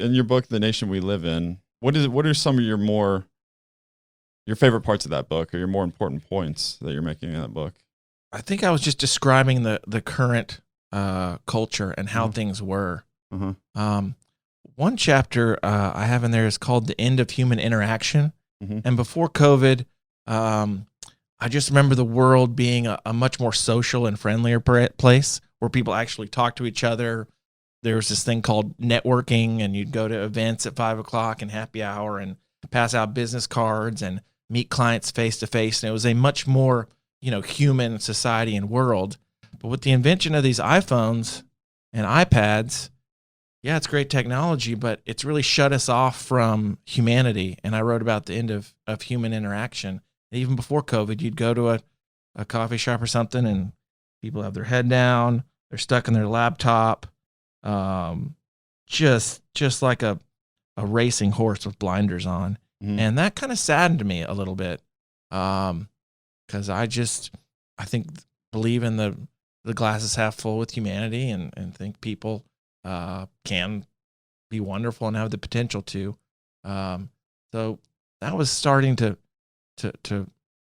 in your book, The Nation We Live In, what are some of your favorite parts of that book, or your more important points that you're making in that book? I think I was just describing the current culture and how things were. One chapter I have in there is called The End of Human Interaction. And before COVID, I just remember the world being a much more social and friendlier place where people actually talk to each other. There was this thing called networking, and you'd go to events at 5 o'clock and happy hour and pass out business cards and meet clients face to face. And it was a much more, human society and world. But with the invention of these iPhones and iPads, yeah, it's great technology, but it's really shut us off from humanity. And I wrote about the end of human interaction. Even before COVID, you'd go to a coffee shop or something, and people have their head down, they're stuck in their laptop, just like a racing horse with blinders on. And that kind of saddened me a little bit, because I think believe in the glass is half full with humanity, and think people can be wonderful and have the potential to. So that was starting to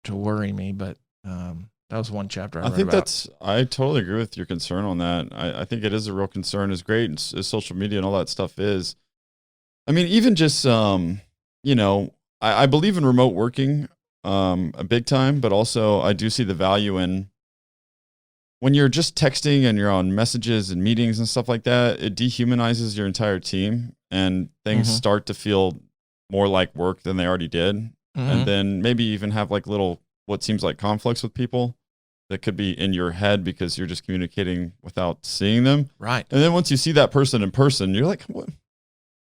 worry me, but that was one chapter I think about. I totally agree with your concern on that. I think it is a real concern, as great as social media and all that stuff is. I mean, even just I believe in remote working a big time, but also I do see the value in when you're just texting and you're on messages and meetings and stuff like that. It dehumanizes your entire team, and things start to feel more like work than they already did. And then maybe even have like little, what seems like conflicts with people that could be in your head because you're just communicating without seeing them. Right. And then once you see that person in person, you're like, what?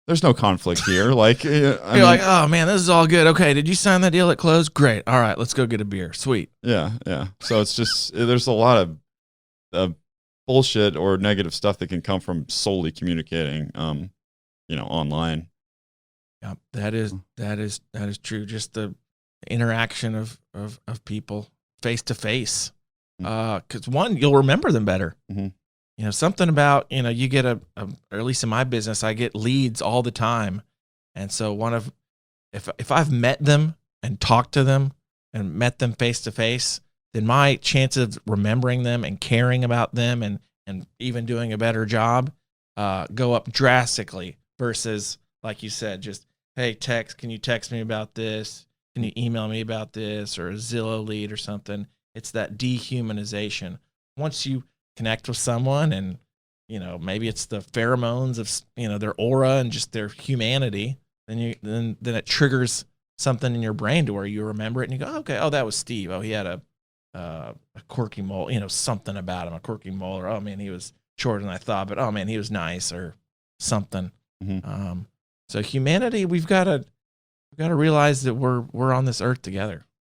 There's no conflict here. Like, you're like, oh man, this is all good. Okay. Did you sign that deal at close? Great. All right, let's go get a beer. Sweet. Yeah. Yeah. So it's just, there's a lot of bullshit or negative stuff that can come from solely communicating, online. Yeah, that is true. Just the interaction of people face to face. Because one, you'll remember them better. Something about, you get or at least in my business, I get leads all the time. And so if I've met them and talked to them and met them face to face, then my chances of remembering them and caring about them and even doing a better job go up drastically versus, like you said, just, hey, can you text me about this? Can you email me about this, or a Zillow lead or something? It's that dehumanization. Once you connect with someone and, maybe it's the pheromones of, their aura and just their humanity, then it triggers something in your brain to where you remember it and you go, okay, oh, that was Steve. Oh, he had a quirky mole, something about him, a quirky mole, or, oh man, he was shorter than I thought, but oh man, he was nice, or something. So humanity, we've got to realize that we're on this earth together.